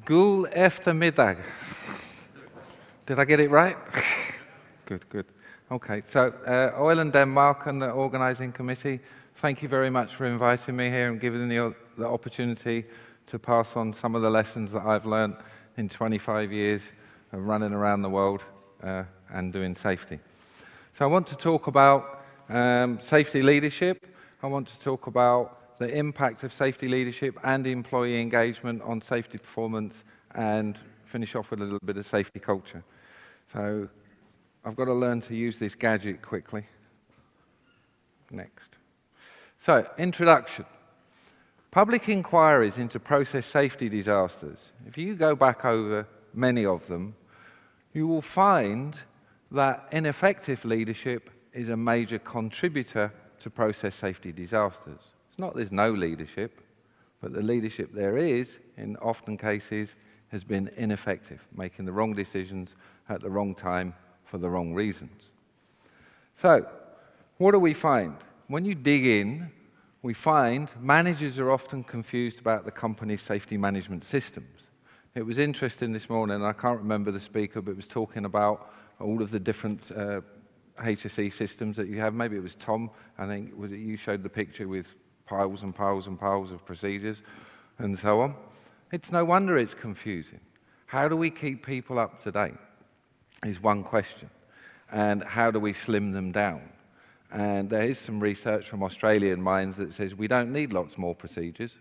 God eftermiddag. Did I get it right? Good, good. Okay, so Oil and Denmark and the organising committee, thank you very much for inviting me here and giving me the opportunity to pass on some of the lessons that I've learned in 25 years of running around the world and doing safety. So I want to talk about safety leadership. I want to talk about the impact of safety leadership and employee engagement on safety performance, and finish off with a little bit of safety culture. So I've got to learn to use this gadget quickly. Next. So, introduction. Public inquiries into process safety disasters. If you go back over many of them, you will find that ineffective leadership is a major contributor to process safety disasters. It's not there's no leadership, but the leadership there is, in often cases, has been ineffective, making the wrong decisions at the wrong time for the wrong reasons. So, what do we find? When you dig in, we find managers are often confused about the company's safety management systems. It was interesting this morning, I can't remember the speaker, but it was talking about all of the different HSE systems that you have. Maybe it was Tom, I think, was it you showed the picture with piles and piles and piles of procedures and so on. It's no wonder it's confusing. How do we keep people up to date is one question. And how do we slim them down? And there is some research from Australian minds that says we don't need lots more procedures.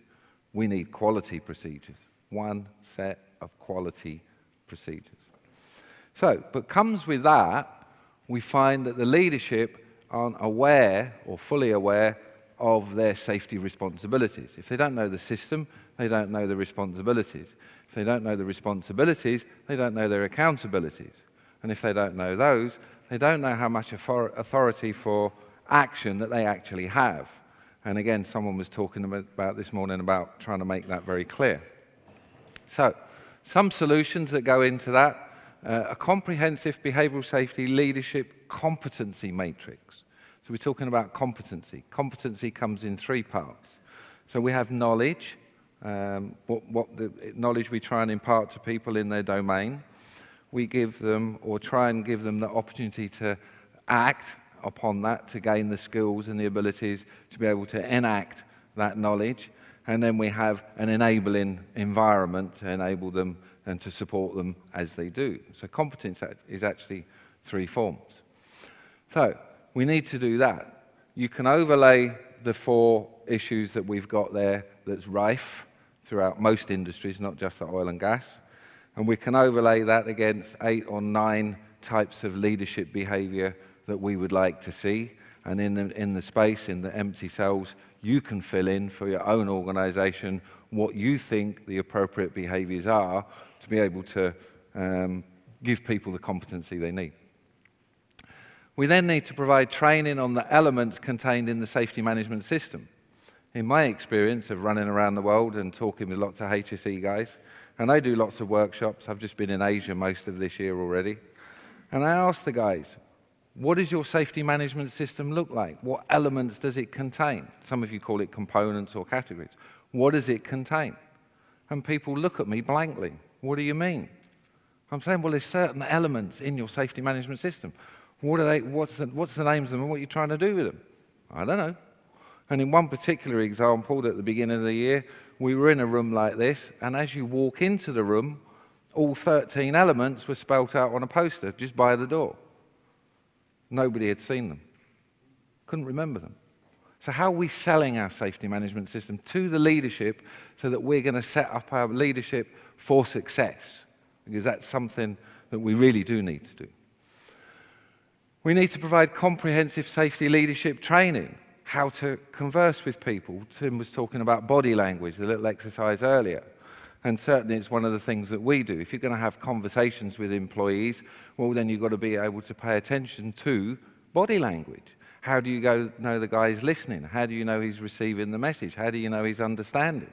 We need quality procedures. One set of quality procedures. So, but comes with that, we find that the leadership aren't aware or fully aware of their safety responsibilities. If they don't know the system, they don't know the responsibilities. If they don't know the responsibilities, they don't know their accountabilities. And if they don't know those, they don't know how much authority for action that they actually have. And again, someone was talking about this morning about trying to make that very clear. So, some solutions that go into that. A comprehensive behavioural safety leadership competency matrix. So we're talking about competency. Competency comes in three parts. So we have knowledge, what the knowledge we try and impart to people in their domain. We give them, or try and give them, the opportunity to act upon that, to gain the skills and the abilities to be able to enact that knowledge. And then we have an enabling environment to enable them and to support them as they do. So competence is actually three forms. So we need to do that. You can overlay the four issues that we've got there that's rife throughout most industries, not just the oil and gas. And we can overlay that against 8 or 9 types of leadership behavior that we would like to see. And in the space, in the empty cells, you can fill in for your own organization what you think the appropriate behaviors are to be able to give people the competency they need. We then need to provide training on the elements contained in the safety management system. In my experience of running around the world and talking with lots of HSE guys, and I do lots of workshops, I've just been in Asia most of this year already, and I ask the guys, what does your safety management system look like? What elements does it contain? Some of you call it components or categories. What does it contain? And people look at me blankly. What do you mean? I'm saying, well, there's certain elements in your safety management system. What are they? What's the names of them and what are you trying to do with them? I don't know. And in one particular example, at the beginning of the year, we were in a room like this, and as you walk into the room, all 13 elements were spelt out on a poster just by the door. Nobody had seen them. Couldn't remember them. So how are we selling our safety management system to the leadership so that we're going to set up our leadership for success? Because that's something that we really do need to do. We need to provide comprehensive safety leadership training, how to converse with people. Tim was talking about body language, the little exercise earlier. And certainly it's one of the things that we do. If you're going to have conversations with employees, well, then you've got to be able to pay attention to body language. How do you know the guy's listening? How do you know he's receiving the message? How do you know he's understanding?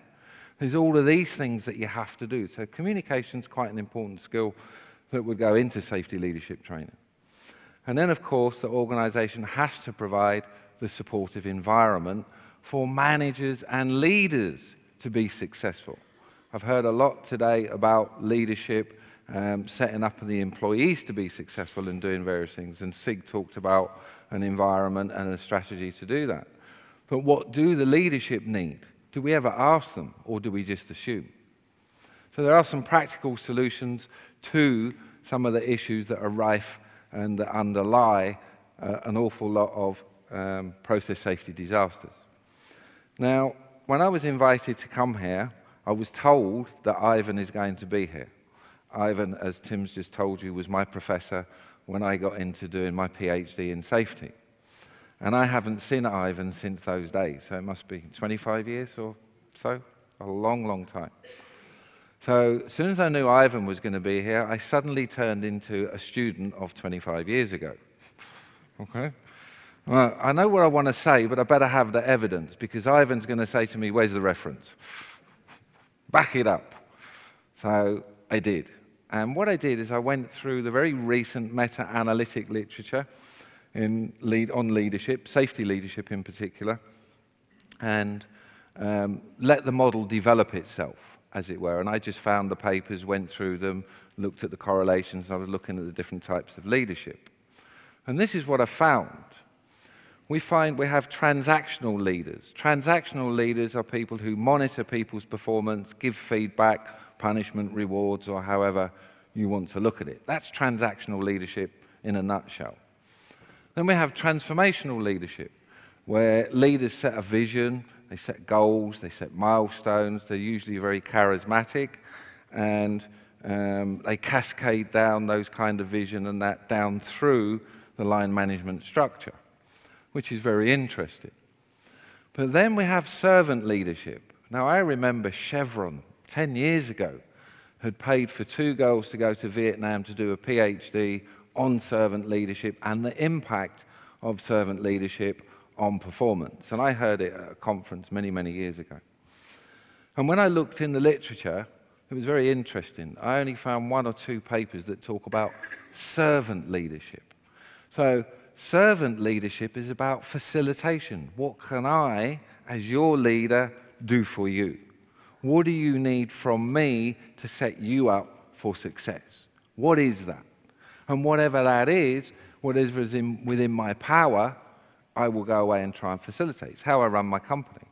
There's all of these things that you have to do. So communication is quite an important skill that would go into safety leadership training. And then, of course, the organization has to provide the supportive environment for managers and leaders to be successful. I've heard a lot today about leadership, setting up the employees to be successful in doing various things, and Sig talked about an environment and a strategy to do that. But what do the leadership need? Do we ever ask them, or do we just assume? So there are some practical solutions to some of the issues that are rife and that underlie an awful lot of process safety disasters. Now, when I was invited to come here, I was told that Ivan is going to be here. Ivan, as Tim's just told you, was my professor when I got into doing my PhD in safety. And I haven't seen Ivan since those days, so it must be 25 years or so, a long, long time. So as soon as I knew Ivan was going to be here, I suddenly turned into a student of 25 years ago. Okay? Well, I know what I want to say, but I better have the evidence, because Ivan's going to say to me, where's the reference? Back it up. So I did. And what I did is I went through the very recent meta-analytic literature on leadership, safety leadership in particular, and let the model develop itself, as it were. And I just found the papers, went through them, looked at the correlations, and I was looking at the different types of leadership. And this is what I found. We find we have transactional leaders. Transactional leaders are people who monitor people's performance, give feedback, punishment, rewards, or however you want to look at it. That's transactional leadership in a nutshell. Then we have transformational leadership, where leaders set a vision, they set goals, they set milestones, they're usually very charismatic, and they cascade down those kind of vision and that down through the line management structure, which is very interesting. But then we have servant leadership. Now, I remember Chevron 10 years ago had paid for 2 girls to go to Vietnam to do a PhD on servant leadership and the impact of servant leadership on performance. And I heard it at a conference many, many years ago. And when I looked in the literature, it was very interesting. I only found 1 or 2 papers that talk about servant leadership. So servant leadership is about facilitation. What can I, as your leader, do for you? What do you need from me to set you up for success? What is that? And whatever that is, whatever is within my power, I will go away and try and facilitate. It's how I run my company.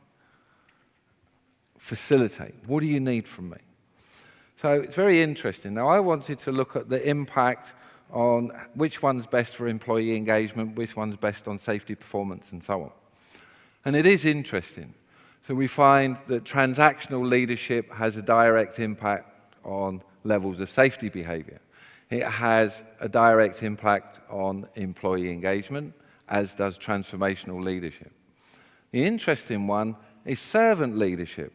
Facilitate. What do you need from me? So it's very interesting. Now, I wanted to look at the impact on which one's best for employee engagement, which one's best on safety performance, and so on. And it is interesting. So we find that transactional leadership has a direct impact on levels of safety behavior. It has a direct impact on employee engagement, as does transformational leadership. The interesting one is servant leadership,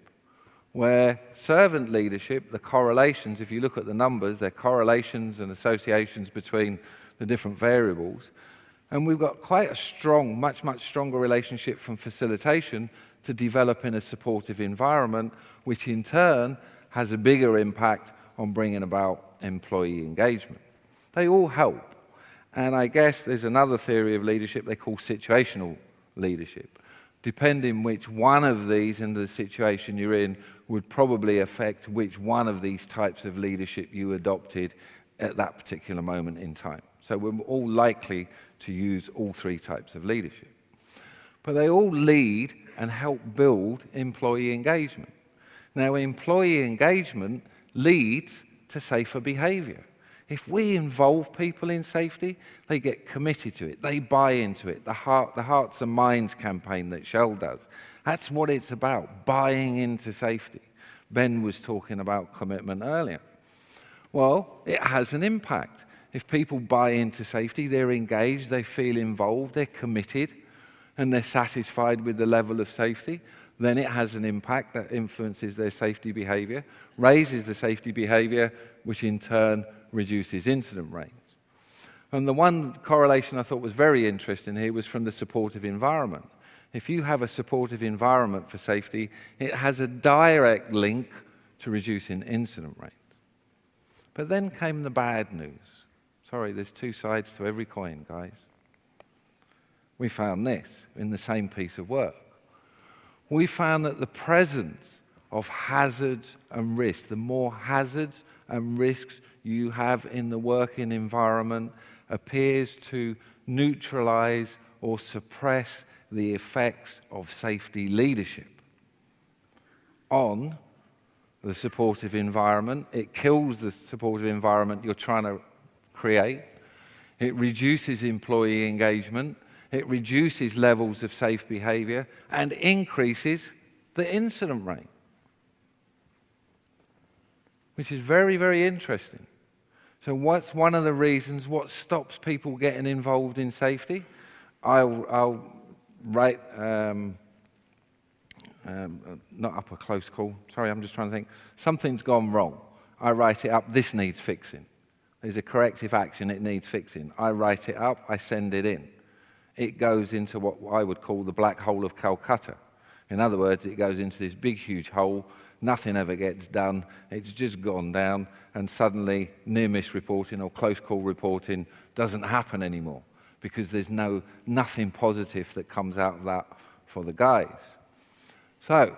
where servant leadership, the correlations, if you look at the numbers, they're correlations and associations between the different variables. And we've got quite a strong, much, much stronger relationship from facilitation to developing a supportive environment, which in turn has a bigger impact on bringing about employee engagement. They all help. And I guess there's another theory of leadership they call situational leadership. Depending which one of these in the situation you're in would probably affect which one of these types of leadership you adopted at that particular moment in time. So we're all likely to use all 3 types of leadership. But they all lead and help build employee engagement. Now, employee engagement leads to safer behavior. If we involve people in safety, they get committed to it. They buy into it. The Hearts and Minds campaign that Shell does, that's what it's about, buying into safety. Ben was talking about commitment earlier. Well, it has an impact. If people buy into safety, they're engaged, they feel involved, they're committed, and they're satisfied with the level of safety, then it has an impact that influences their safety behavior, raises the safety behavior, which in turn reduces incident rates. And the one correlation I thought was very interesting here was from the supportive environment. If you have a supportive environment for safety, it has a direct link to reducing incident rates. But then came the bad news. Sorry, there's 2 sides to every coin, guys. We found this in the same piece of work. We found that the presence of hazards and risks. The more hazards and risks you have in the working environment appears to neutralize or suppress the effects of safety leadership on the supportive environment. It kills the supportive environment you're trying to create. It reduces employee engagement. It reduces levels of safe behavior and increases the incident rate, which is very, very interesting. So what's one of the reasons what stops people getting involved in safety? I'll write, not up a close call, sorry, I'm just trying to think. Something's gone wrong. I write it up, this needs fixing. There's a corrective action, it needs fixing. I write it up, I send it in. It goes into what I would call the black hole of Calcutta. In other words, it goes into this big, huge hole, nothing ever gets done, it's just gone down, and suddenly near-miss reporting or close call reporting doesn't happen anymore because there's nothing positive that comes out of that for the guys. So,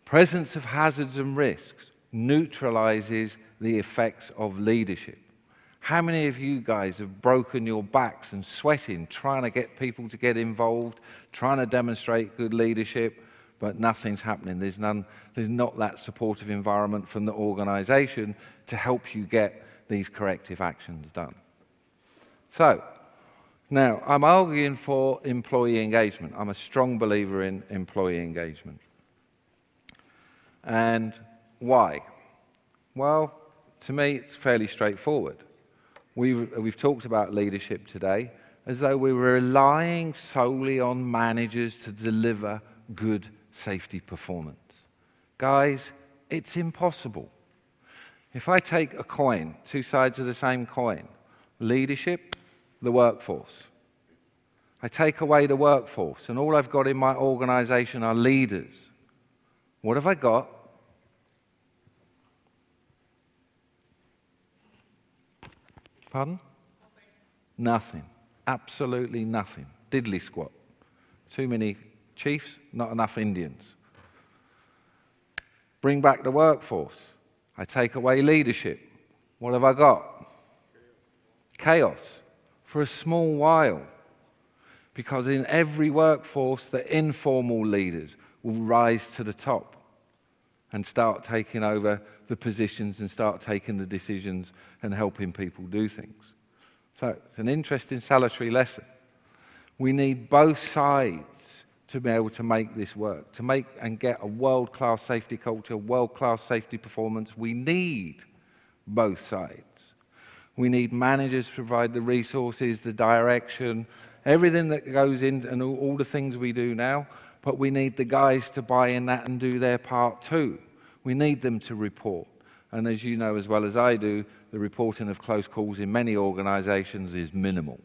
presence of hazards and risks neutralizes the effects of leadership. How many of you guys have broken your backs and sweating trying to get people to get involved, trying to demonstrate good leadership, but nothing's happening? There's not that supportive environment from the organization to help you get these corrective actions done. So, now, I'm arguing for employee engagement. I'm a strong believer in employee engagement. And why? Well, to me, it's fairly straightforward. We've talked about leadership today as though we were relying solely on managers to deliver good safety performance. Guys, it's impossible. If I take a coin, two sides of the same coin, leadership, the workforce. I take away the workforce, and all I've got in my organization are leaders. What have I got? Pardon? Nothing. Absolutely nothing. Diddly squat. Too many chiefs, not enough Indians. Bring back the workforce. I take away leadership. What have I got? Chaos. For a small while. Because in every workforce, the informal leaders will rise to the top and start taking over the positions and start taking the decisions and helping people do things. So it's an interesting salutary lesson. We need both sides to be able to make this work, to make and get a world-class safety culture, world-class safety performance. We need both sides. We need managers to provide the resources, the direction, everything that goes in and all the things we do now, but we need the guys to buy in that and do their part too. We need them to report. And as you know as well as I do, the reporting of close calls in many organizations is minimal,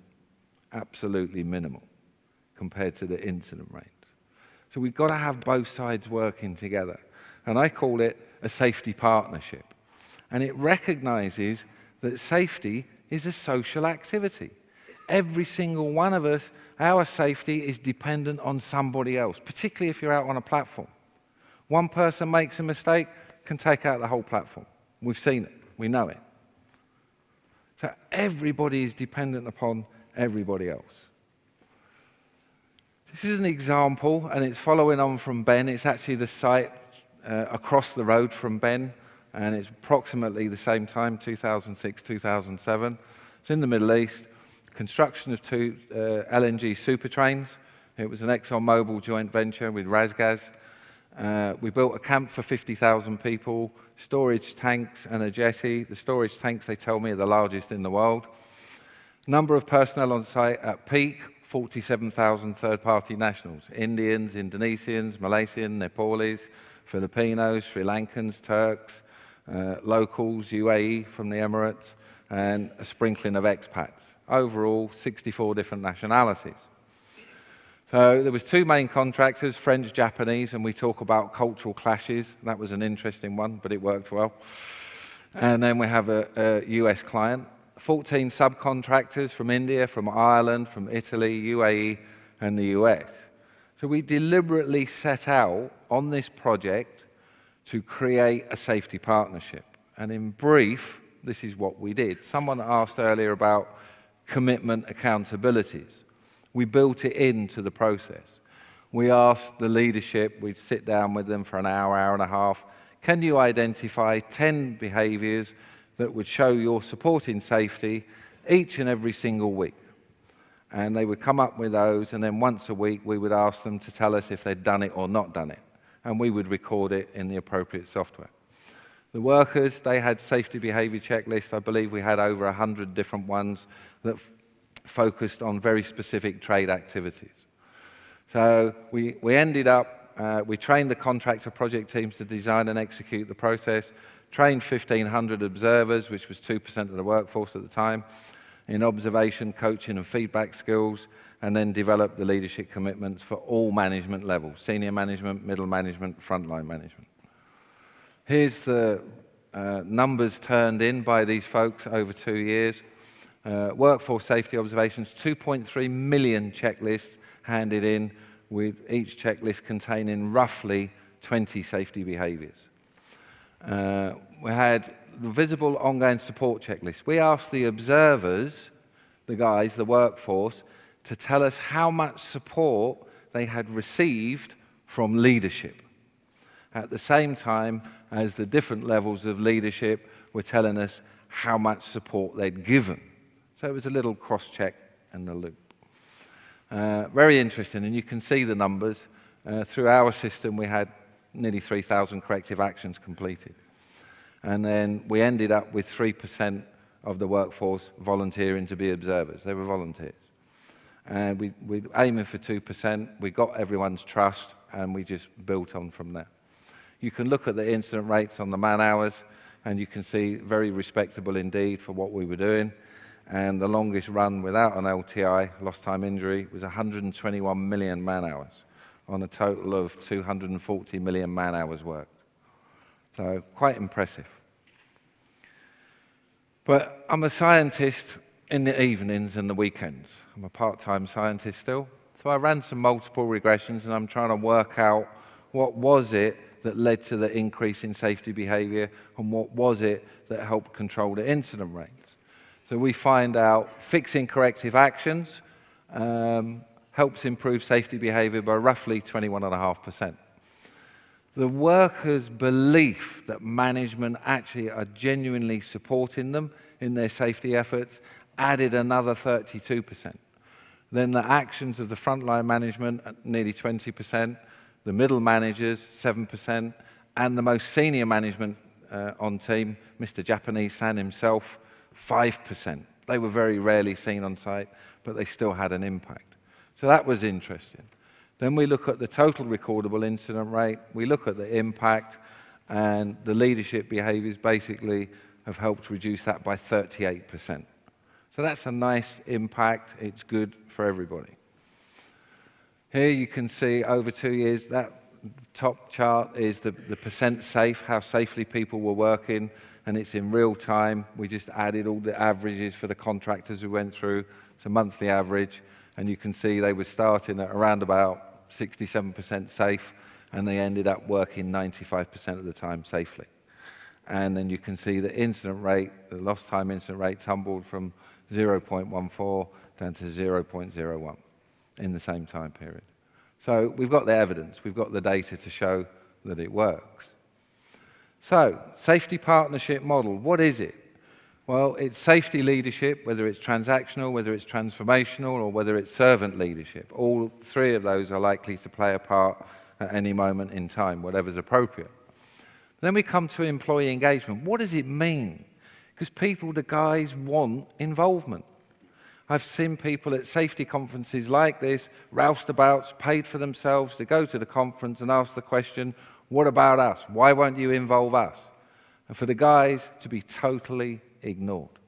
absolutely minimal, compared to the incident rates. So we've got to have both sides working together. And I call it a safety partnership. And it recognizes that safety is a social activity. Every single one of us, our safety is dependent on somebody else, particularly if you're out on a platform. One person makes a mistake, can take out the whole platform. We've seen it. We know it. So everybody is dependent upon everybody else. This is an example, and it's following on from Ben. It's actually the site across the road from Ben, and it's approximately the same time, 2006, 2007. It's in the Middle East. Construction of two LNG super trains. It was an ExxonMobil joint venture with Rasgas. We built a camp for 50,000 people, storage tanks and a jetty. The storage tanks, they tell me, are the largest in the world. Number of personnel on site at peak, 47,000 third-party nationals. Indians, Indonesians, Malaysian, Nepalese, Filipinos, Sri Lankans, Turks, locals, UAE from the Emirates, and a sprinkling of expats. Overall, 64 different nationalities. So there was two main contractors, French, Japanese, and we talk about cultural clashes. That was an interesting one, but it worked well. And then we have a US client, 14 subcontractors from India, from Ireland, from Italy, UAE, and the US. So we deliberately set out on this project to create a safety partnership. And in brief, this is what we did. Someone asked earlier about commitment accountabilities. We built it into the process. We asked the leadership, we'd sit down with them for an hour, hour and a half, can you identify 10 behaviours that would show you're supporting safety each and every single week? And they would come up with those, and then once a week we would ask them to tell us if they'd done it or not done it. And we would record it in the appropriate software. The workers, they had safety behaviour checklists. I believe we had over 100 different ones that focused on very specific trade activities. So we ended up, we trained the contractor project teams to design and execute the process, trained 1,500 observers, which was 2% of the workforce at the time, in observation, coaching and feedback skills, and then developed the leadership commitments for all management levels, senior management, middle management, frontline management. Here's the numbers turned in by these folks over 2 years. Workforce safety observations, 2.3 million checklists handed in, with each checklist containing roughly 20 safety behaviours. We had the visible ongoing support checklist. We asked the observers, the guys, the workforce, to tell us how much support they had received from leadership, at the same time as the different levels of leadership were telling us how much support they'd given. So it was a little cross-check in the loop. Very interesting, and you can see the numbers. Through our system, we had nearly 3,000 corrective actions completed. And then we ended up with 3% of the workforce volunteering to be observers. They were volunteers. And we aiming for 2%. We got everyone's trust, and we just built on from there. You can look at the incident rates on the man hours, and you can see very respectable indeed for what we were doing. And the longest run without an LTI, lost time injury, was 121 million man hours on a total of 240 million man hours worked. So quite impressive. But I'm a scientist in the evenings and the weekends. I'm a part-time scientist still. So I ran some multiple regressions, and I'm trying to work out what was it that led to the increase in safety behaviour, and what was it that helped control the incident rates. So we find out fixing corrective actions helps improve safety behaviour by roughly 21.5%. The workers' belief that management actually are genuinely supporting them in their safety efforts added another 32%. Then the actions of the frontline management, nearly 20%, the middle managers, 7%, and the most senior management on team, Mr. Japanese-san himself, 5%. They were very rarely seen on site, but they still had an impact. So that was interesting. Then we look at the total recordable incident rate, we look at the impact, and the leadership behaviours basically have helped reduce that by 38%. So that's a nice impact, it's good for everybody. Here you can see over 2 years, that top chart is the percent safe, how safely people were working, and it's in real time. We just added all the averages for the contractors we went through. It's a monthly average, and you can see they were starting at around about 67% safe, and they ended up working 95% of the time safely. And then you can see the incident rate, the lost time incident rate tumbled from 0.14 down to 0.01 in the same time period. So we've got the evidence, we've got the data to show that it works. So, safety partnership model, what is it? Well, it's safety leadership, whether it's transactional, whether it's transformational, or whether it's servant leadership. All three of those are likely to play a part at any moment in time, whatever's appropriate. Then we come to employee engagement. What does it mean? Because people, the guys, want involvement. I've seen people at safety conferences like this, roustabouts, paid for themselves to go to the conference and ask the question, what about us? Why won't you involve us? And for the guys to be totally ignored.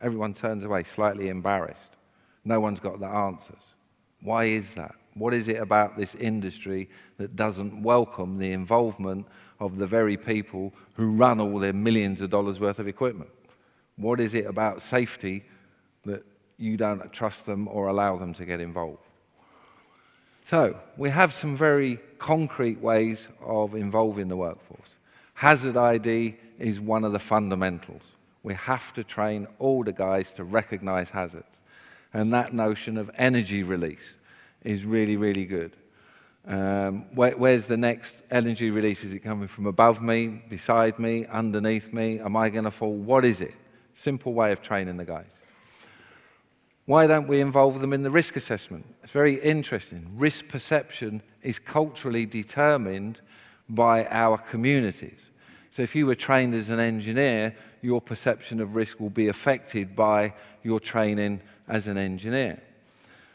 Everyone turns away slightly embarrassed. No one's got the answers. Why is that? What is it about this industry that doesn't welcome the involvement of the very people who run all their millions of dollars worth of equipment? What is it about safety that you don't trust them or allow them to get involved? So we have some very concrete ways of involving the workforce. Hazard ID is one of the fundamentals. We have to train all the guys to recognize hazards. And that notion of energy release is really, really good. Where's the next energy release? Is it coming from above me, beside me, underneath me? Am I going to fall? What is it? Simple way of training the guys. Why don't we involve them in the risk assessment? It's very interesting. Risk perception is culturally determined by our communities. So if you were trained as an engineer, your perception of risk will be affected by your training as an engineer.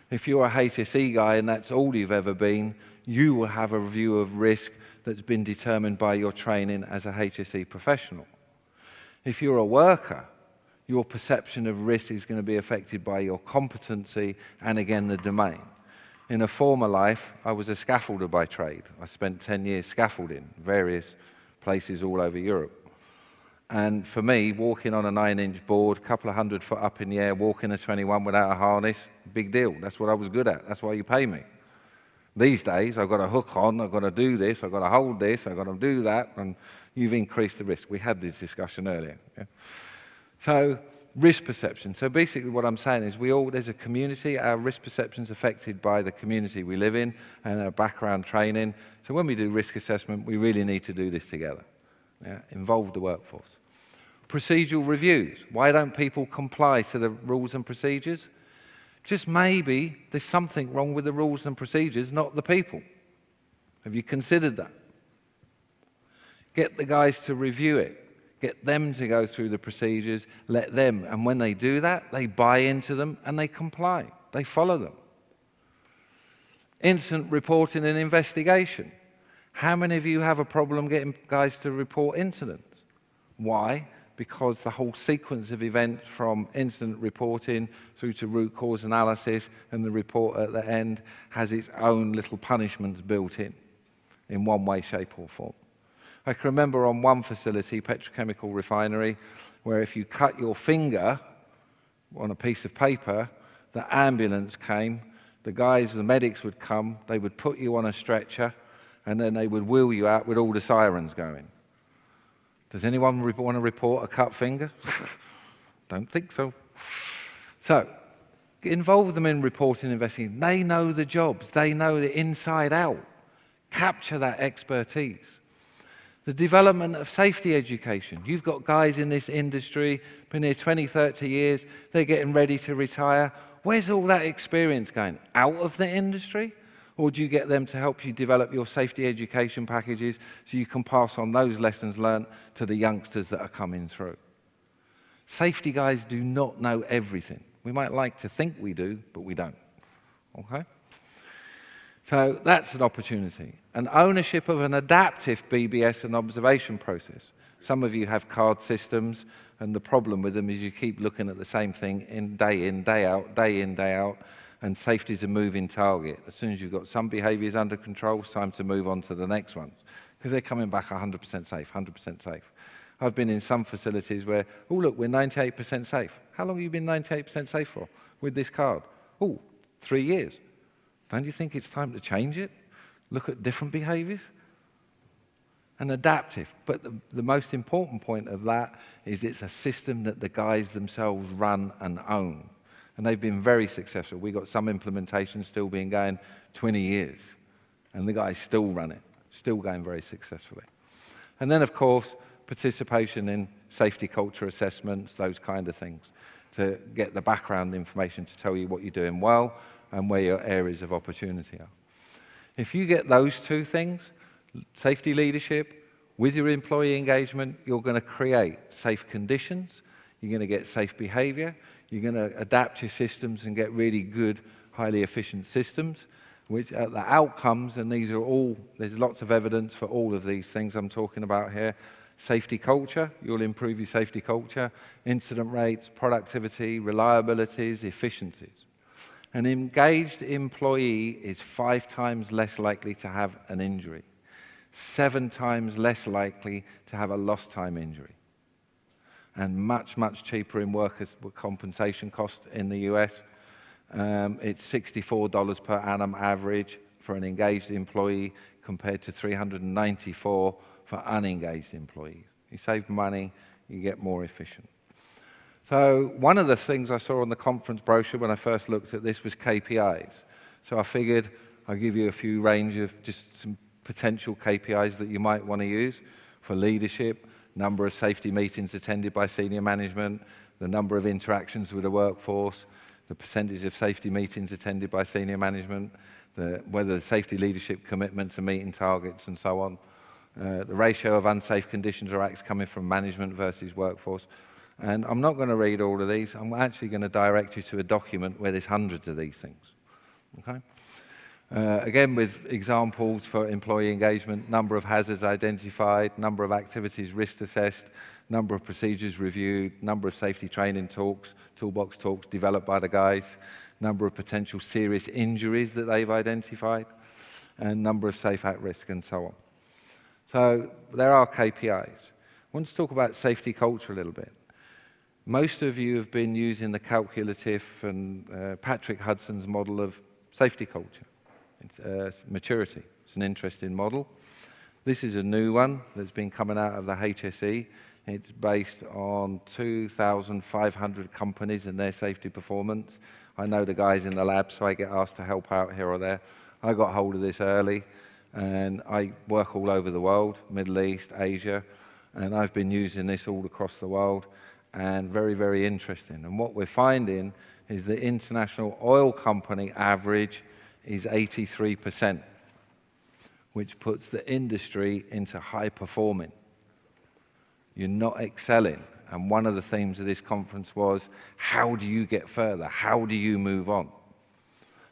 If you're a HSE guy and that's all you've ever been, you will have a view of risk that's been determined by your training as a HSE professional. If you're a worker, your perception of risk is going to be affected by your competency and, again, the domain. In a former life, I was a scaffolder by trade. I spent 10 years scaffolding, various places all over Europe. And for me, walking on a 9-inch board, a couple of 100 foot up in the air, walking a 21 without a harness, big deal. That's what I was good at. That's why you pay me. These days, I've got a hook on, I've got to do this, I've got to hold this, I've got to do that, and you've increased the risk. We had this discussion earlier. Yeah? So, risk perception. So basically what I'm saying is there's a community, our risk perception is affected by the community we live in and our background training. So when we do risk assessment, we really need to do this together. Yeah? Involve the workforce. Procedural reviews. Why don't people comply to the rules and procedures? Just maybe there's something wrong with the rules and procedures, not the people. Have you considered that? Get the guys to review it. Get them to go through the procedures, let them, and when they do that, they buy into them and they comply. They follow them. Incident reporting and investigation. How many of you have a problem getting guys to report incidents? Why? Because the whole sequence of events from incident reporting through to root cause analysis and the report at the end has its own little punishments built in one way, shape or form. I can remember on one facility, petrochemical refinery, where if you cut your finger on a piece of paper, the ambulance came, the medics would come, they would put you on a stretcher, and then they would wheel you out with all the sirens going. Does anyone want to report a cut finger? Don't think so. So, involve them in reporting and investigating. They know the jobs. They know the inside out. Capture that expertise. The development of safety education. You've got guys in this industry, been here 20, 30 years, they're getting ready to retire. Where's all that experience going? Out of the industry? Or do you get them to help you develop your safety education packages so you can pass on those lessons learned to the youngsters that are coming through? Safety guys do not know everything. We might like to think we do, but we don't. Okay? So that's an opportunity. An ownership of an adaptive BBS and observation process. Some of you have card systems, and the problem with them is you keep looking at the same thing in, day out, and safety is a moving target. As soon as you've got some behaviours under control, it's time to move on to the next ones, because they're coming back 100% safe, 100% safe. I've been in some facilities where, oh, look, we're 98% safe. How long have you been 98% safe for with this card? Oh, 3 years. Don't you think it's time to change it? Look at different behaviours? And adaptive. But the most important point of that is it's a system that the guys themselves run and own. And they've been very successful. We've got some implementations still being going 20 years. And the guys still run it, still going very successfully. And then, of course, participation in safety culture assessments, those kind of things, to get the background information to tell you what you're doing well and where your areas of opportunity are. If you get those two things, safety leadership, with your employee engagement, you're going to create safe conditions, you're going to get safe behavior, you're going to adapt your systems and get really good, highly efficient systems, which are the outcomes, and these are all, there's lots of evidence for all of these things I'm talking about here. Safety culture, you'll improve your safety culture, incident rates, productivity, reliabilities, efficiencies. An engaged employee is 5 times less likely to have an injury, 7 times less likely to have a lost time injury, and much, much cheaper in workers' compensation costs in the US. It's $64 per annum average for an engaged employee compared to $394 for unengaged employees. You save money, you get more efficient. So one of the things I saw on the conference brochure when I first looked at this was KPIs. So I figured I'll give you a few range of just some potential KPIs that you might want to use for leadership, number of safety meetings attended by senior management, the number of interactions with the workforce, the percentage of safety meetings attended by senior management, whether the safety leadership commitments are meeting targets and so on, the ratio of unsafe conditions or acts coming from management versus workforce. And I'm not going to read all of these. I'm actually going to direct you to a document where there's hundreds of these things. Okay? Again, with examples for employee engagement, number of hazards identified, number of activities risk assessed, number of procedures reviewed, number of safety training talks, toolbox talks developed by the guys, number of potential serious injuries that they've identified, and number of safe at risk, and so on. So there are KPIs. I want to talk about safety culture a little bit. Most of you have been using the calculative and Patrick Hudson's model of safety culture. It's maturity. It's an interesting model. This is a new one that's been coming out of the HSE. It's based on 2,500 companies and their safety performance. I know the guys in the lab, so I get asked to help out here or there. I got hold of this early, and I work all over the world, Middle East, Asia, and I've been using this all across the world, and very, very interesting. And what we're finding is the international oil company average is 83%, which puts the industry into high performing. You're not excelling. And one of the themes of this conference was, how do you get further? How do you move on?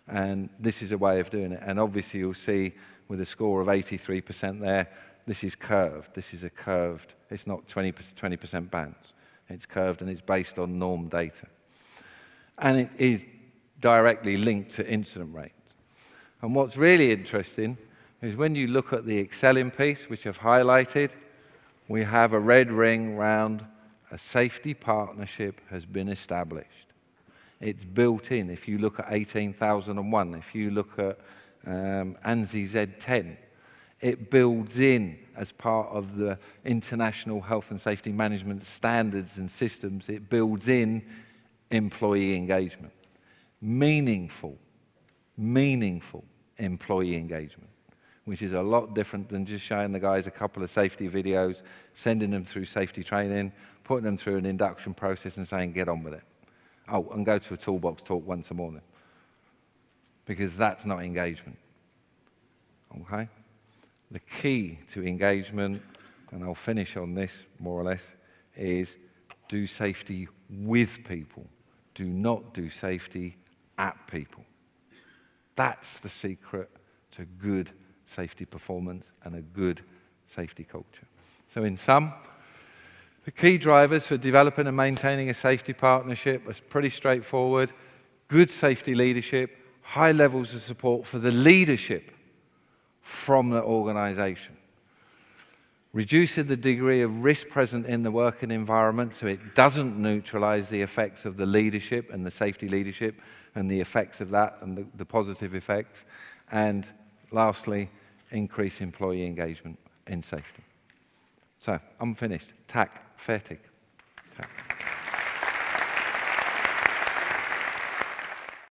And this is a way of doing it. And obviously you'll see with a score of 83% there, this is curved. This is a curved, it's not 20% bands. It's curved and it's based on norm data. And it is directly linked to incident rates. And what's really interesting is when you look at the excelling piece, which I've highlighted, we have a red ring round a safety partnership has been established. It's built in. If you look at 18,001, if you look at ANSI Z10, it builds in as part of the international health and safety management standards and systems. It builds in employee engagement. Meaningful employee engagement, which is a lot different than just showing the guys a couple of safety videos, sending them through safety training, putting them through an induction process and saying, get on with it. Oh, and go to a toolbox talk once a morning. Because that's not engagement. Okay? The key to engagement, and I'll finish on this more or less, is do safety with people. Do not do safety at people. That's the secret to good safety performance and a good safety culture. So in sum, the key drivers for developing and maintaining a safety partnership are pretty straightforward. Good safety leadership, high levels of support for the leadership from the organization. Reducing the degree of risk present in the working environment so it doesn't neutralize the effects of the leadership and the safety leadership and the effects of that and the positive effects. And lastly, increase employee engagement in safety. So, I'm finished. Tack, fertig. Tack.